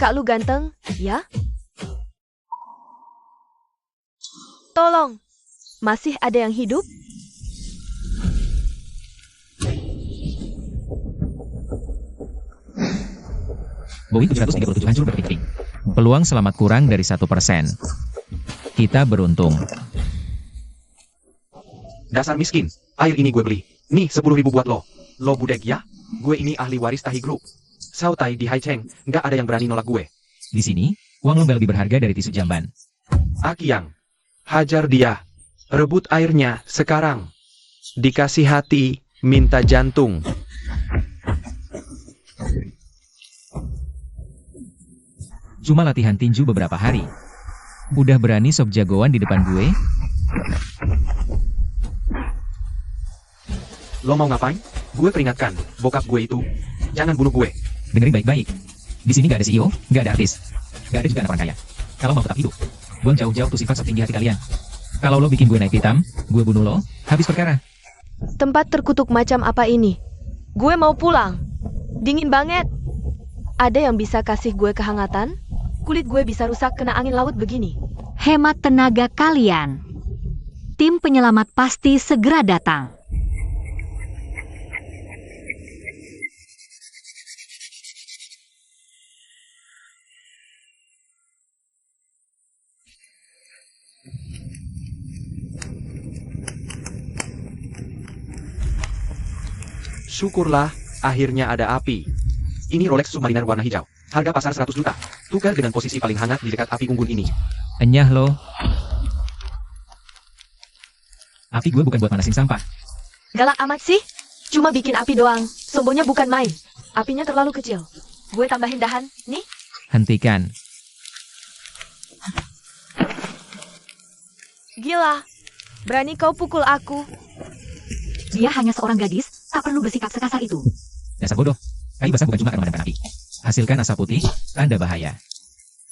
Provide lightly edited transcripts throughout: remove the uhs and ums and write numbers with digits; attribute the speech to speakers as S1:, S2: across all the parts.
S1: Kak Lu ganteng, ya? Tolong, masih ada yang hidup?
S2: Boeing 737 hancur berkeping-keping. Peluang selamat kurang dari 1%. Kita beruntung.
S3: Dasar miskin, air ini gue beli. Nih 10.000 buat lo. Lo budek ya? Gue ini ahli waris Tahi Group. Sautai di Haicheng, nggak ada yang berani nolak gue.
S2: Di sini, uang lomba lebih berharga dari tisu jamban.
S3: Akiang, hajar dia. Rebut airnya sekarang. Dikasih hati, minta jantung.
S2: Cuma latihan tinju beberapa hari. Udah berani sok jagoan di depan gue?
S3: Lo mau ngapain? Gue peringatkan, bokap gue itu. Jangan bunuh gue.
S2: Dengerin baik-baik. Di sini gak ada CEO, gak ada artis. Gak ada juga anak orang kaya. Kalau mau tetap hidup, buang jauh-jauh tuh sifat setinggi hati kalian. Kalau lo bikin gue naik hitam, gue bunuh lo, habis perkara.
S1: Tempat terkutuk macam apa ini? Gue mau pulang. Dingin banget. Ada yang bisa kasih gue kehangatan? Kulit gue bisa rusak kena angin laut begini.
S4: Hemat tenaga kalian. Tim penyelamat pasti segera datang.
S3: Syukurlah, akhirnya ada api. Ini Rolex Submariner warna hijau. Harga pasar 100 juta. Tukar dengan posisi paling hangat di dekat api unggun ini.
S2: Enyah lo. Api gue bukan buat manasin sampah.
S1: Galak amat sih. Cuma bikin api doang. Sombongnya bukan main. Apinya terlalu kecil. Gue tambahin dahan, nih.
S2: Hentikan.
S1: Gila. Berani kau pukul aku.
S4: Dia hanya seorang gadis, tak perlu bersikap sekasar itu.
S2: Dasar bodoh. Kayu basah bukan cuma akan memadamkan api. Hasilkan asap putih, tanda bahaya.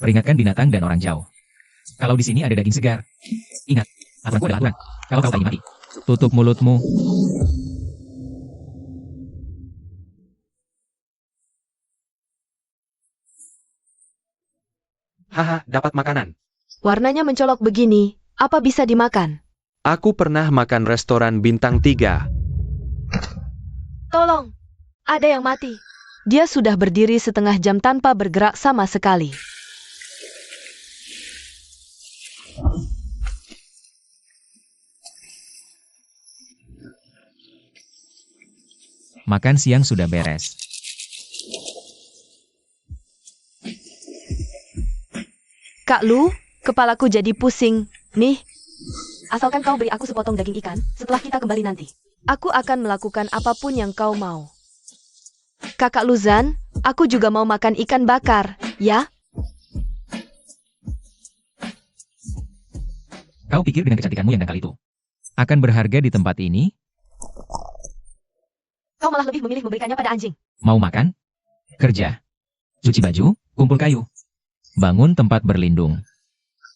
S2: Peringatkan binatang dan orang jauh. Kalau di sini ada daging segar. Ingat, aturanku adalah aturan. Kalau kau ingin mati, tutup mulutmu.
S3: Haha, dapat makanan.
S1: Warnanya mencolok begini. Apa bisa dimakan?
S3: Aku pernah makan restoran bintang 3.
S1: Tolong. Ada yang mati. Dia sudah berdiri setengah jam tanpa bergerak sama sekali.
S2: Makan siang sudah beres.
S1: Kak Lu, kepalaku jadi pusing. Nih, asalkan kau beri aku sepotong daging ikan setelah kita kembali nanti. Aku akan melakukan apapun yang kau mau. Kakak Luzan, aku juga mau makan ikan bakar, ya?
S2: Kau pikir dengan kecantikanmu yang dangkal itu akan berharga di tempat ini?
S1: Kau malah lebih memilih memberikannya pada anjing.
S2: Mau makan? Kerja. Cuci baju, kumpul kayu. Bangun tempat berlindung.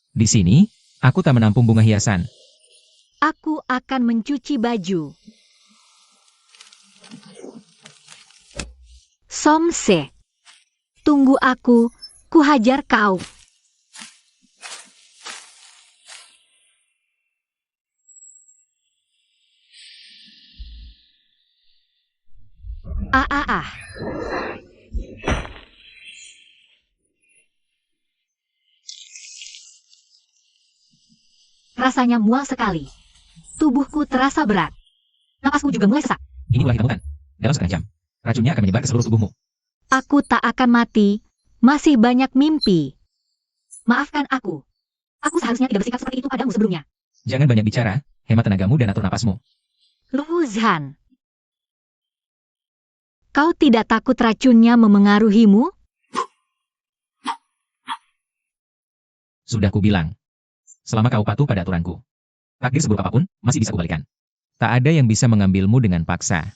S2: Di sini, aku tak menampung bunga hiasan.
S4: Aku akan mencuci baju. Somse. Tunggu aku, kuhajar kau. Ah. Rasanya mual sekali. Tubuhku terasa berat. Napasku juga mulai sesak.
S2: Ini ulah hitam bukan? Dalam setengah jam, racunnya akan menyebar ke seluruh tubuhmu.
S4: Aku tak akan mati. Masih banyak mimpi. Maafkan aku. Aku seharusnya tidak bersikap seperti itu padamu sebelumnya.
S2: Jangan banyak bicara, hemat tenagamu dan atur napasmu.
S4: Luzhan. Kau tidak takut racunnya memengaruhimu?
S2: Sudah kubilang. Selama kau patuh pada aturanku, takdir seburuk apapun masih bisa kubalikan. Tak ada yang bisa mengambilmu dengan paksa.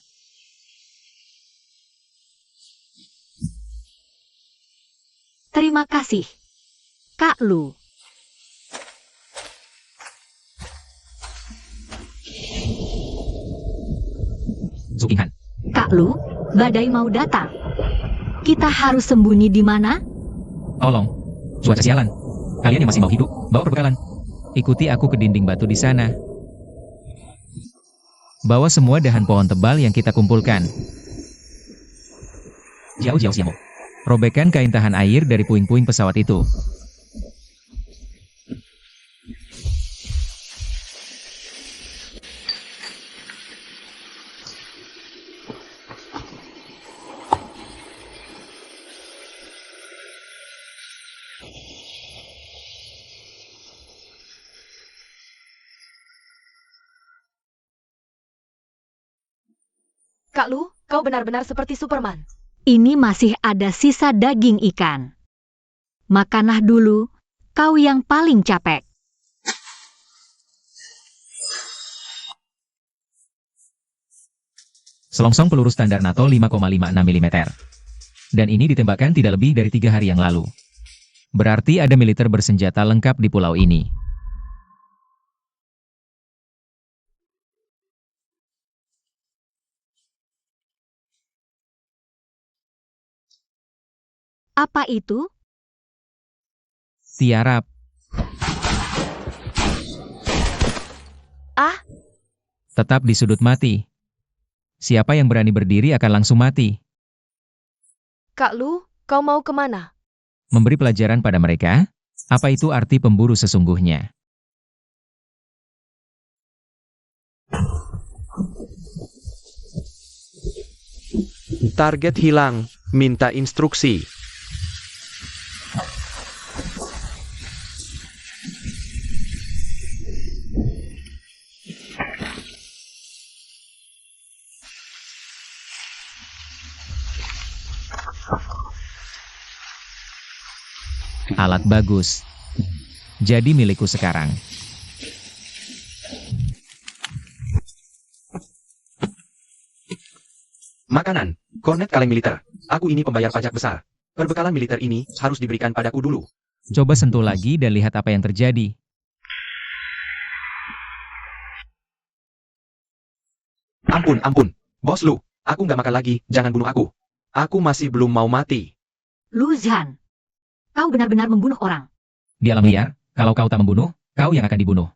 S4: Terima kasih, Kak Lu.
S2: Zukinghan.
S4: Kak Lu, badai mau datang. Kita harus sembunyi di mana?
S2: Tolong. Cuaca sialan. Kalian yang masih mau hidup, bawa perbekalan. Ikuti aku ke dinding batu di sana. Bawa semua dahan pohon tebal yang kita kumpulkan. Jauh-jauh Siamo. Robekkan kain tahan air dari puing-puing pesawat itu.
S1: Kak Lu, kau benar-benar seperti Superman.
S4: Ini masih ada sisa daging ikan. Makanlah dulu, kau yang paling capek.
S2: Selongsong peluru standar NATO 5,56 mm. Dan ini ditembakkan tidak lebih dari 3 hari yang lalu. Berarti ada militer bersenjata lengkap di pulau ini.
S4: Apa itu?
S2: Tiarap.
S1: Ah,
S2: Tetap di sudut mati. Siapa yang berani berdiri akan langsung mati.
S1: Kak Lu, kau mau kemana?
S2: Memberi pelajaran pada mereka, apa itu arti pemburu sesungguhnya.
S3: Target hilang, minta instruksi.
S2: Alat bagus. Jadi milikku sekarang.
S3: Makanan, kornet kaleng militer. Aku ini pembayar pajak besar. Perbekalan militer ini harus diberikan padaku dulu.
S2: Coba sentuh lagi dan lihat apa yang terjadi.
S3: Ampun. Bos Lu, aku nggak makan lagi, jangan bunuh aku. Aku masih belum mau mati.
S4: Luzhan, kau benar-benar membunuh orang.
S2: Di alam liar, kalau kau tak membunuh, kau yang akan dibunuh.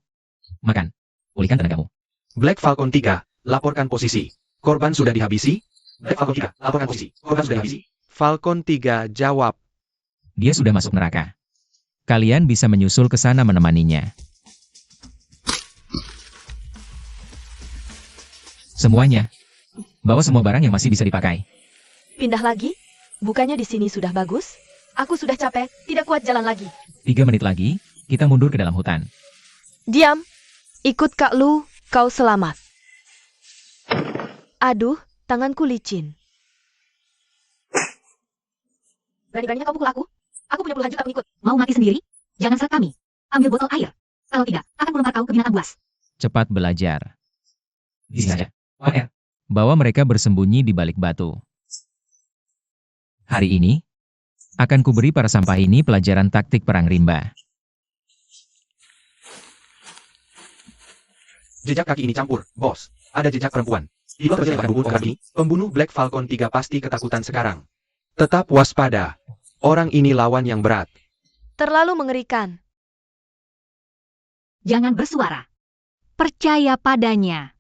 S2: Makan. Pulihkan tenagamu.
S3: Black Falcon 3, laporkan posisi. Korban sudah dihabisi? Black Falcon 3, laporkan posisi. Korban sudah dihabisi? Falcon 3, jawab.
S2: Dia sudah masuk neraka. Kalian bisa menyusul ke sana menemaninya. Semuanya. Bawa semua barang yang masih bisa dipakai.
S1: Pindah lagi? Bukannya di sini sudah bagus? Aku sudah capek, tidak kuat jalan lagi.
S2: 3 menit lagi, kita mundur ke dalam hutan.
S1: Diam. Ikut Kak Lu, kau selamat. Aduh, tanganku licin. Berani-beraninya kau pukul aku? Aku punya puluhan juta pengikut.
S4: Mau mati sendiri? Jangan seret kami. Ambil botol air. Kalau tidak, akan melempar kau ke binatang buas.
S2: Cepat belajar. Di sini saja. Bawa mereka bersembunyi di balik batu. Hari ini, akan kuberi para sampah ini pelajaran taktik perang rimba.
S3: Jejak kaki ini campur, bos. Ada jejak perempuan. Di bawah terjadi buku kaki, pembunuh Black Falcon 3 pasti ketakutan sekarang. Tetap waspada. Orang ini lawan yang berat.
S1: Terlalu mengerikan.
S4: Jangan bersuara. Percaya padanya.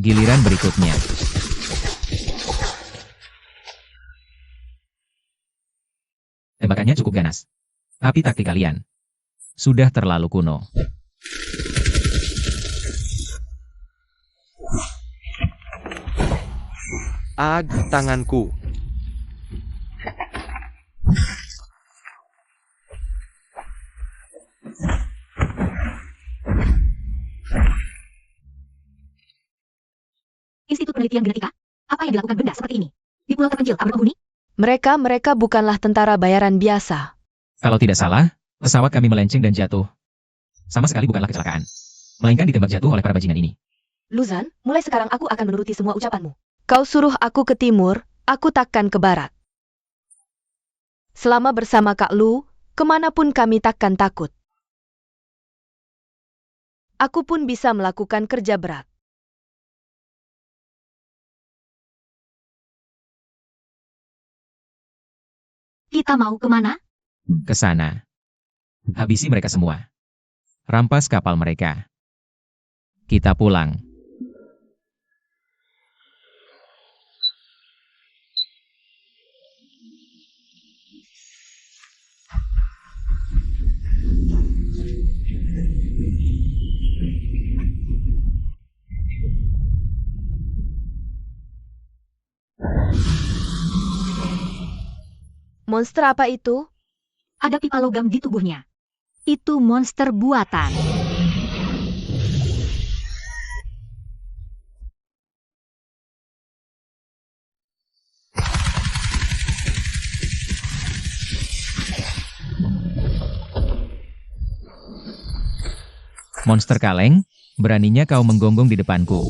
S2: Giliran berikutnya. Tembakannya cukup ganas. Tapi taktik kalian sudah terlalu kuno.
S3: Tanganku.
S4: Institut Penelitian Genetika? Apa yang dilakukan benda seperti ini? Di pulau terpencil tak berpenghuni?
S1: Mereka bukanlah tentara bayaran biasa.
S2: Kalau tidak salah, pesawat kami melenceng dan jatuh. Sama sekali bukanlah kecelakaan, melainkan ditembak jatuh oleh para bajingan ini.
S1: Luzhan, mulai sekarang aku akan menuruti semua ucapanmu. Kau suruh aku ke timur, aku takkan ke barat. Selama bersama Kak Lu, Kemanapun kami takkan takut. Aku pun bisa melakukan kerja berat.
S4: Kita mau kemana?
S2: Ke sana. Habisi mereka semua. Rampas kapal mereka. Kita pulang.
S1: Monster apa itu?
S4: Ada pipa logam di tubuhnya. Itu monster buatan.
S2: Monster kaleng, beraninya kau menggonggong di depanku.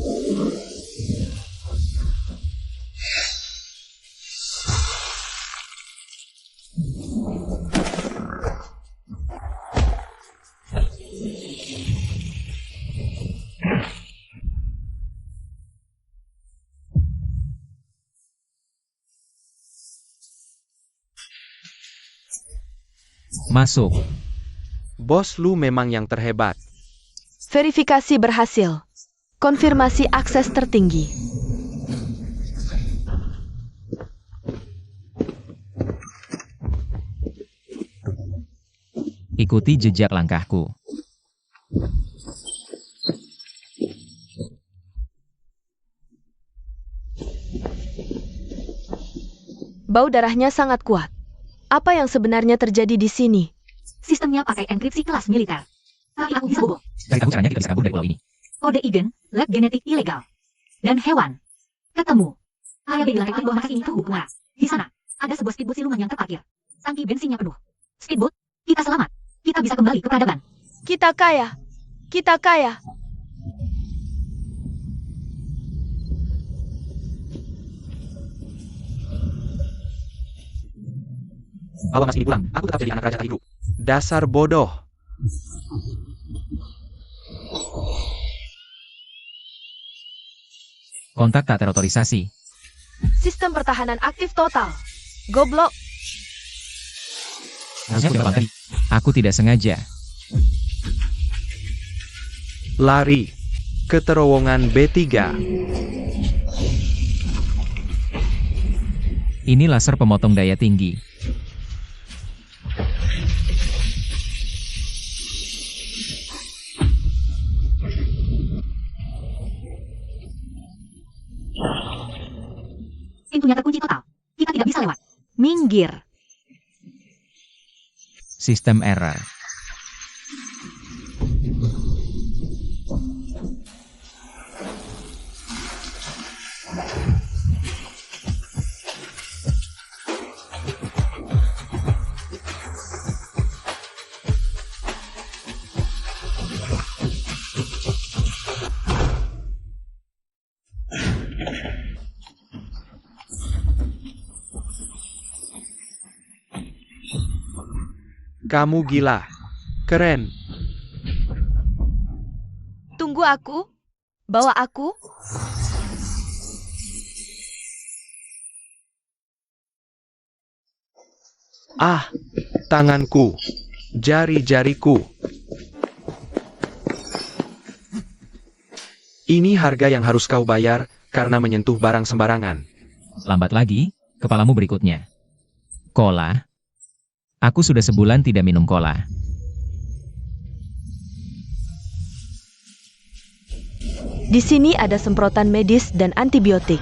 S2: Masuk.
S3: Bos Lu memang yang terhebat.
S1: Verifikasi berhasil. Konfirmasi akses tertinggi.
S2: Ikuti jejak langkahku.
S1: Bau darahnya sangat kuat. Apa yang sebenarnya terjadi di sini?
S4: Sistemnya pakai enkripsi kelas militer. Tapi aku bisa bobo.
S2: Cari tahu caranya kita bisa kabur dari pulau ini.
S4: Kode Igen, lab genetik ilegal. Dan hewan. Ketemu. Ayah bilang di bawah markas ini tuh buku. Di sana, ada sebuah speedboat siluman yang terparkir. Tangki bensinnya penuh. Speedboat, kita selamat. Kita bisa kembali ke peradaban.
S1: Kita kaya. Kita kaya.
S3: Bawa mas ini pulang, aku tetap jadi anak raja tak hidup. Dasar bodoh.
S2: Kontak tak terotorisasi.
S1: Sistem pertahanan aktif total. Goblok.
S2: Harusnya aku tidak tadi. Aku tidak sengaja.
S3: Lari. Ke terowongan B3.
S2: Ini laser pemotong daya tinggi.
S4: Pintunya terkunci total. Kita tidak bisa lewat. Minggir.
S2: Sistem error.
S3: Kamu gila. Keren.
S1: Tunggu aku. Bawa aku.
S3: Ah, tanganku. Jari-jariku. Ini harga yang harus kau bayar karena menyentuh barang sembarangan.
S2: Lambat lagi, kepalamu berikutnya. Cola. Aku sudah sebulan tidak minum cola.
S1: Di sini ada semprotan medis dan antibiotik.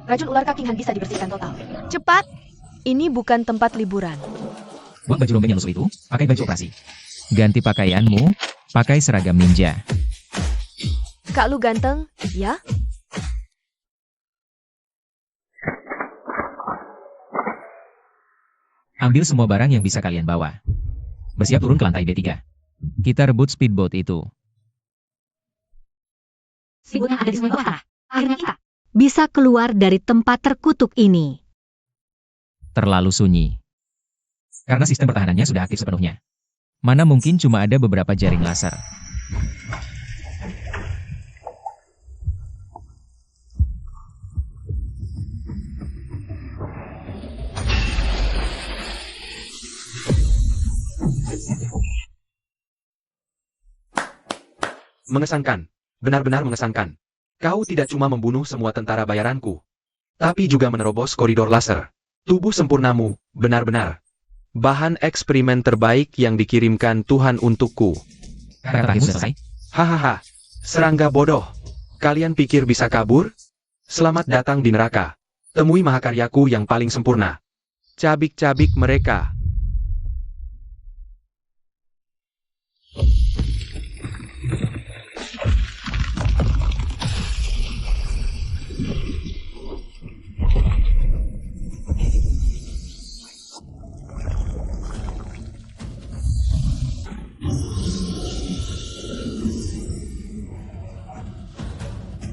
S1: Racun ular kakingan bisa dibersihkan total. Cepat! Ini bukan tempat liburan.
S2: Buang baju rombeng yang lusuh itu, pakai baju operasi. Ganti pakaianmu, pakai seragam ninja.
S1: Kak Lu ganteng, ya?
S2: Ambil semua barang yang bisa kalian bawa. Bersiap turun ke lantai B3. Kita rebut speedboat itu.
S4: Speedboatnya ada di sungai bawah tanah. Akhirnya kita bisa keluar dari tempat terkutuk ini.
S2: Terlalu sunyi. karena sistem pertahanannya sudah aktif sepenuhnya. Mana mungkin cuma ada beberapa jaring laser.
S3: Mengesankan. Benar-benar mengesankan. Kau tidak cuma membunuh semua tentara bayaranku, tapi juga menerobos koridor laser. Tubuh sempurnamu, benar-benar bahan eksperimen terbaik yang dikirimkan Tuhan untukku.
S2: Kata-katamu sudah selesai?
S3: Hahaha, serangga bodoh. Kalian pikir bisa kabur? Selamat datang di neraka. Temui mahakaryaku yang paling sempurna. Cabik-cabik mereka.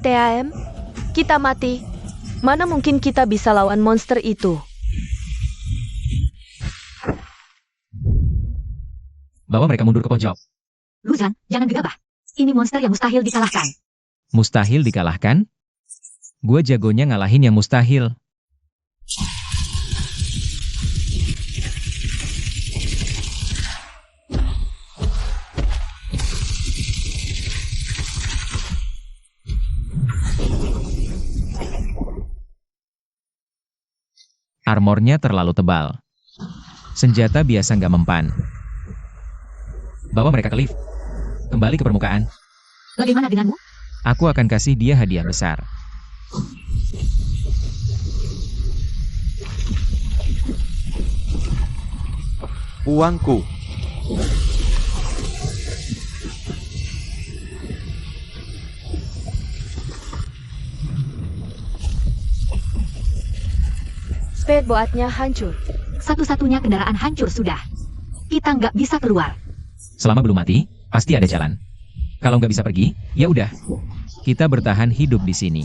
S1: TAM, kita mati. Mana mungkin kita bisa lawan monster itu?
S2: Bawa mereka mundur ke pojok.
S4: Luzan, jangan gegabah. Ini monster yang mustahil dikalahkan.
S2: Mustahil dikalahkan? Gue jagonya ngalahin yang mustahil. Armornya terlalu tebal. Senjata biasa nggak mempan. Bawa mereka ke lift. Kembali ke permukaan.
S4: Bagaimana denganmu?
S2: Aku akan kasih dia hadiah besar.
S3: Uangku.
S1: Speedboatnya hancur.
S4: Satu-satunya kendaraan hancur sudah. Kita nggak bisa keluar.
S2: Selama belum mati, pasti ada jalan. Kalau nggak bisa pergi, ya udah. Kita bertahan hidup di sini.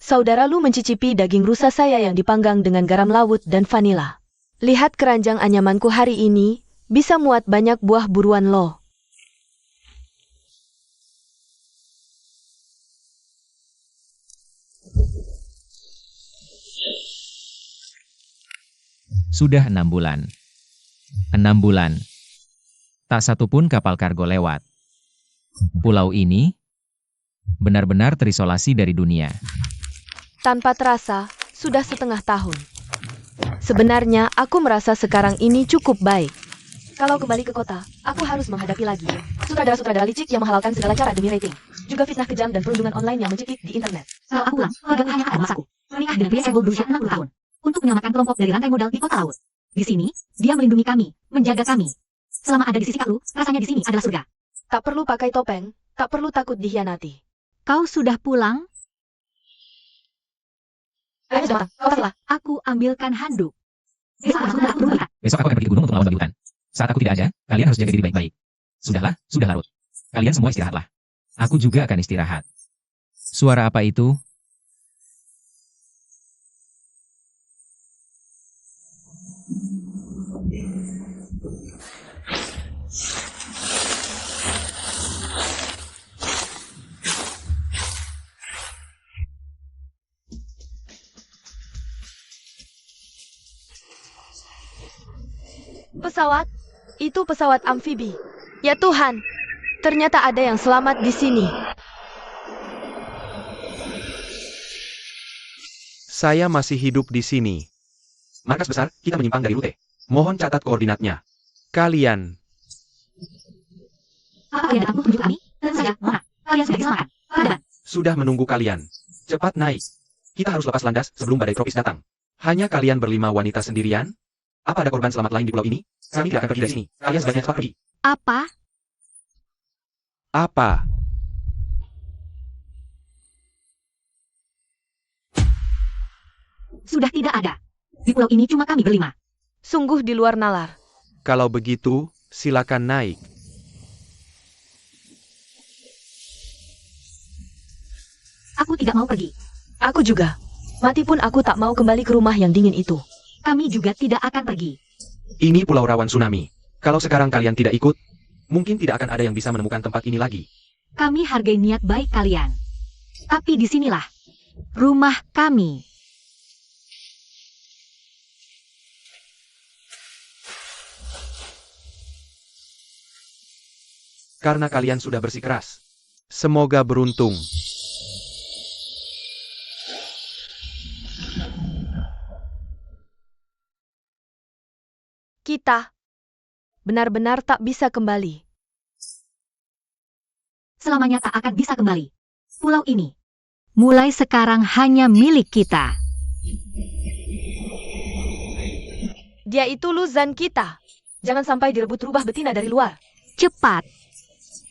S1: Saudara Lu mencicipi daging rusa saya yang dipanggang dengan garam laut dan vanila. Lihat keranjang anyamanku hari ini, bisa muat banyak buah buruan lo.
S2: Sudah 6 bulan. 6 bulan. Tak satu pun kapal kargo lewat. Pulau ini benar-benar terisolasi dari dunia.
S1: Tanpa terasa, sudah setengah tahun. Sebenarnya, aku merasa sekarang ini cukup baik. Kalau kembali ke kota, aku harus menghadapi lagi sutradara-sutradara licik yang menghalalkan segala cara demi rating. Juga fitnah kejam dan perundungan online yang mencekik di internet.
S4: Kalau aku pulang, keluarga hanya akan memaksaku menikah dengan pria yang berusia 60 tahun untuk menyelamatkan kelompok dari rantai modal di kota laut. Di sini, dia melindungi kami, menjaga kami. Selama ada di sisi Kak Lu, rasanya di sini adalah surga.
S1: Tak perlu pakai topeng, tak perlu takut dikhianati.
S4: Kau sudah pulang?
S1: Ayo sudah matang, kau salah.
S4: Aku ambilkan handuk. Besok langsung aku berubah.
S2: Besok aku akan pergi ke gunung untuk melawan babi hutan. Saat aku tidak ada, kalian harus jaga diri baik-baik. Sudahlah, sudah larut. Kalian semua istirahatlah. Aku juga akan istirahat. Suara apa itu?
S1: Pesawat? Itu pesawat amfibi. Ya Tuhan, ternyata ada yang selamat di sini.
S3: Saya masih hidup di sini. Markas besar, kita menyimpang dari rute. Mohon catat koordinatnya. Kalian.
S4: Apa kalian datang untuk menunjuk kami? Tentu saja, mohon. Kalian sudah diselamatkan. Padaban.
S3: Sudah menunggu kalian. Cepat naik. Kita harus lepas landas sebelum badai tropis datang. Hanya kalian berlima wanita sendirian? Apa ada korban selamat lain di pulau ini? Kami tidak akan pergi dari sini. Kalian sebaiknya cepat pergi.
S4: Apa?
S3: Apa?
S4: Sudah tidak ada. Di pulau ini cuma kami berlima.
S1: Sungguh di luar nalar.
S3: Kalau begitu, silakan naik.
S4: Aku tidak mau pergi.
S1: Aku juga. Mati pun aku tak mau kembali ke rumah yang dingin itu.
S4: Kami juga tidak akan pergi.
S3: Ini pulau rawan tsunami. Kalau sekarang kalian tidak ikut, mungkin tidak akan ada yang bisa menemukan tempat ini lagi.
S4: Kami hargai niat baik kalian. Tapi disinilah rumah kami.
S3: Karena kalian sudah bersikeras. Semoga beruntung.
S1: Kita benar-benar tak bisa kembali.
S4: Selamanya tak akan bisa kembali. Pulau ini mulai sekarang hanya milik kita.
S1: Dia itu Luzan kita. Jangan sampai direbut rubah betina dari luar.
S4: Cepat.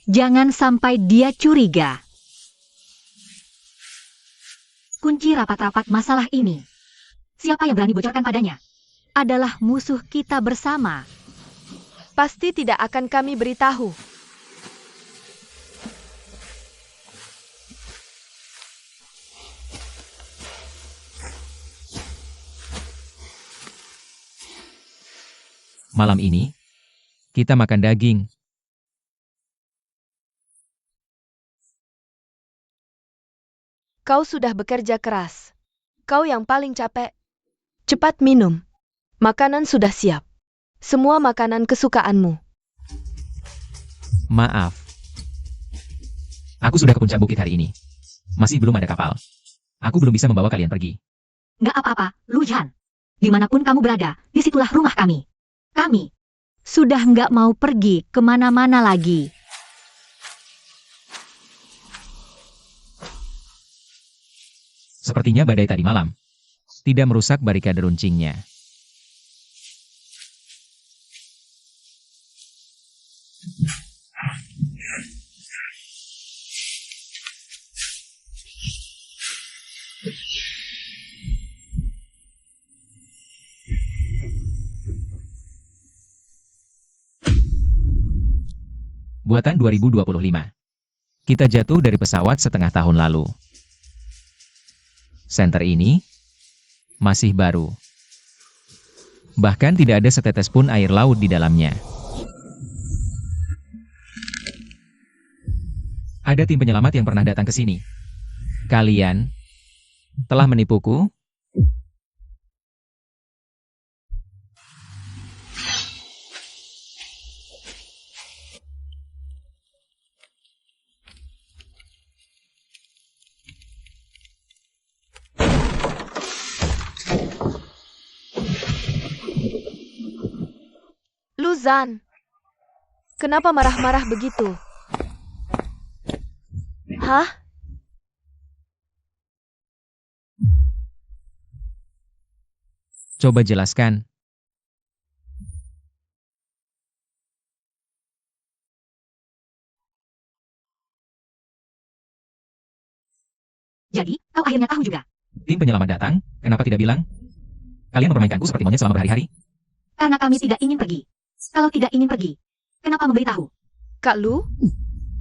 S4: Jangan sampai dia curiga. Kunci rapat-rapat masalah ini. Siapa yang berani bocorkan padanya? Adalah musuh kita bersama.
S1: Pasti tidak akan kami beritahu.
S2: Malam ini, kita makan daging.
S1: Kau sudah bekerja keras. Kau yang paling capek. Cepat minum. Makanan sudah siap. Semua makanan kesukaanmu.
S2: Maaf. Aku sudah ke puncak bukit hari ini. Masih belum ada kapal. Aku belum bisa membawa kalian pergi.
S4: Nggak apa-apa, Lujan. Dimanapun kamu berada, disitulah rumah kami. Kami sudah nggak mau pergi kemana-mana lagi.
S2: Sepertinya badai tadi malam tidak merusak barikade runcingnya. Buatan 2025. Kita jatuh dari pesawat setengah tahun lalu. Senter ini masih baru. Bahkan tidak ada setetes pun air laut di dalamnya. Ada tim penyelamat yang pernah datang ke sini. Kalian telah menipuku?
S1: Luzan, kenapa marah-marah begitu? Hah?
S2: Coba jelaskan.
S4: Jadi, kau akhirnya tahu juga.
S2: Tim penyelamat datang, kenapa tidak bilang? Kalian mempermainkanku seperti monyet selama berhari-hari.
S4: Karena kami tidak ingin pergi. Kalau tidak ingin pergi, kenapa memberitahu?
S1: Kak Lu,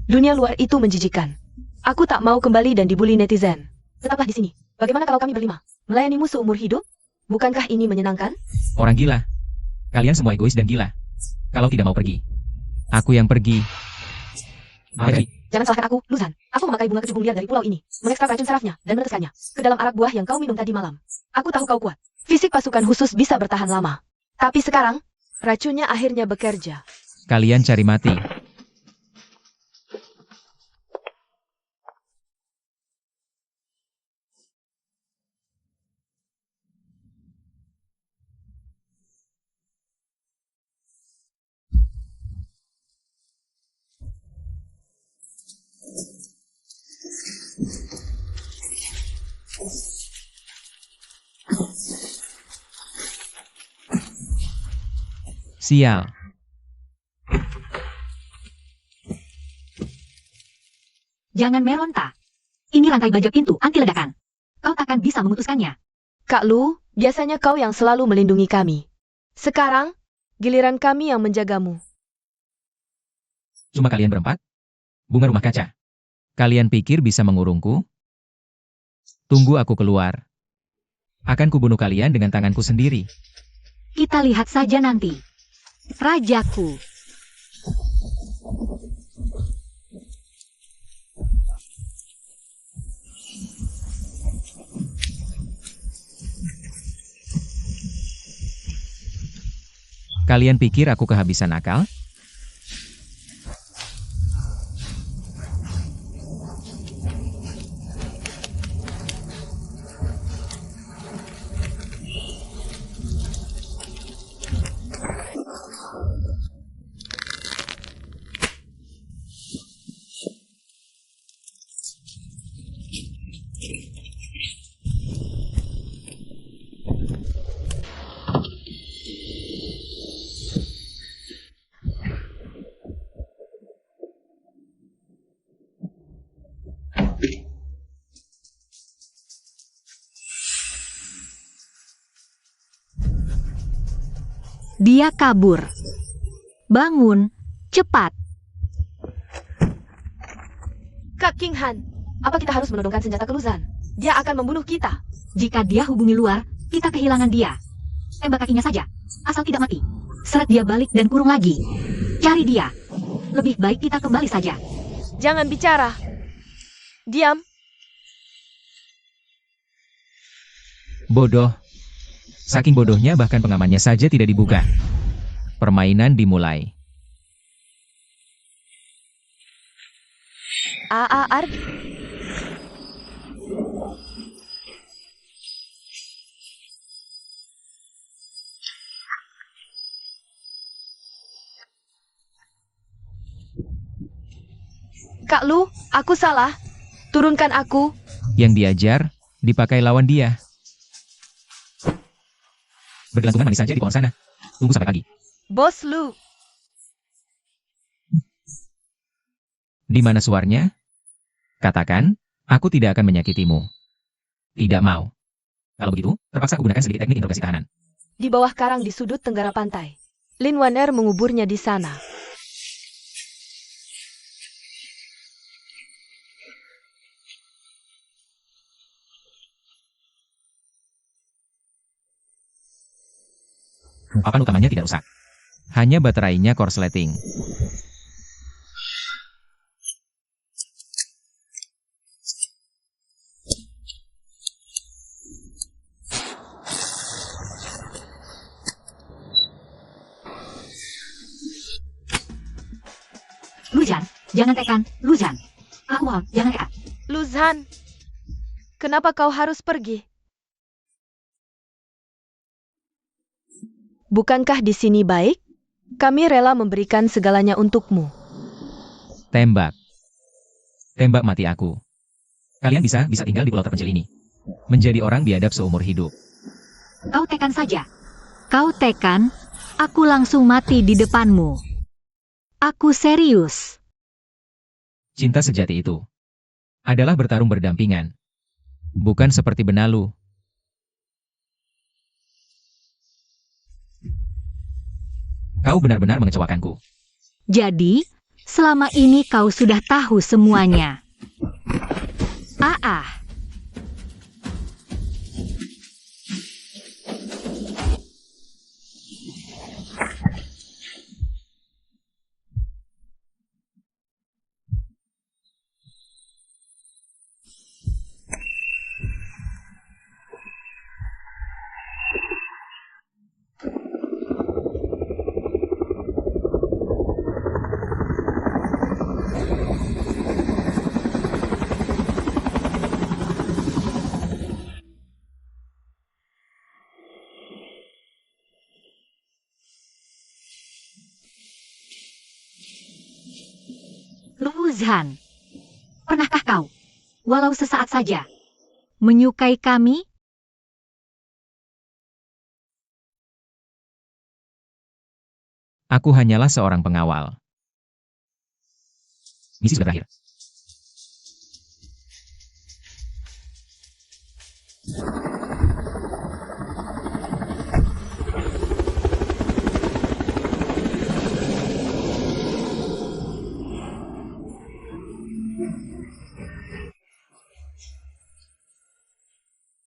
S1: dunia luar itu menjijikan. Aku tak mau kembali dan dibully netizen. Tetaplah di sini. Bagaimana kalau kami berlima? Melayanimu seumur hidup? Bukankah ini menyenangkan?
S2: Orang gila. Kalian semua egois dan gila. Kalau tidak mau pergi, aku yang pergi. Pergi.
S1: Jangan salahkan aku, Luzan. Aku memakai bunga kecubung liar dari pulau ini, mengekstrak racun sarafnya, dan meneteskannya ke dalam arak buah yang kau minum tadi malam. Aku tahu kau kuat. Fisik pasukan khusus bisa bertahan lama. Tapi sekarang, racunnya akhirnya bekerja.
S2: Kalian cari mati. Sial.
S4: Jangan meronta. Ini rantai baja pintu anti ledakan. Kau takkan bisa memutuskannya.
S1: Kak Lu, biasanya kau yang selalu melindungi kami. Sekarang, Giliran kami yang menjagamu.
S2: Cuma kalian berempat? Bunga rumah kaca. Kalian pikir bisa mengurungku? Tunggu aku keluar. Akan kubunuh kalian dengan tanganku sendiri.
S4: Kita lihat saja nanti. Rajaku.
S2: Kalian pikir aku kehabisan akal?
S4: Dia kabur. Bangun, cepat.
S1: Kak King Han, apa kita harus menodongkan senjata ke Luzhan? Dia akan membunuh kita.
S4: Jika dia hubungi luar, kita kehilangan dia. Tembak kakinya saja, asal tidak mati. Seret dia balik dan kurung lagi. Cari dia. Lebih baik kita kembali saja.
S1: Jangan bicara. Diam.
S2: Bodoh. Saking bodohnya bahkan pengamannya saja tidak dibuka. Permainan dimulai.
S1: Aar. Kak Lu, aku salah. Turunkan aku.
S2: Yang diajar, dipakai lawan dia. Bergelantungan manis saja di pohon sana. Tunggu sampai pagi.
S1: Bos Lu.
S2: Di mana suaranya? Katakan, aku tidak akan menyakitimu. Tidak mau. Kalau begitu, terpaksa aku gunakan sedikit teknik interogasi tahanan.
S1: Di bawah karang di sudut tenggara pantai. Lin Waner menguburnya di sana.
S2: Papan utamanya tidak rusak. Hanya baterainya korsleting.
S4: Luzhan, jangan tekan. Luzhan. Aku mohon, jangan tekan.
S1: Luzhan, kenapa kau harus pergi? Bukankah di sini baik? Kami rela memberikan segalanya untukmu.
S2: Tembak. Tembak mati aku. Kalian bisa tinggal di pulau terpencil ini. Menjadi orang biadab seumur hidup.
S4: Kau tekan saja. Kau tekan, aku langsung mati di depanmu. Aku serius.
S2: Cinta sejati itu adalah bertarung berdampingan. Bukan seperti benalu. Kau benar-benar mengecewakanku.
S4: Jadi, selama ini kau sudah tahu semuanya. Luzhan, pernahkah kau, walau sesaat saja, menyukai kami?
S2: Aku hanyalah seorang pengawal. Misi sudah berakhir.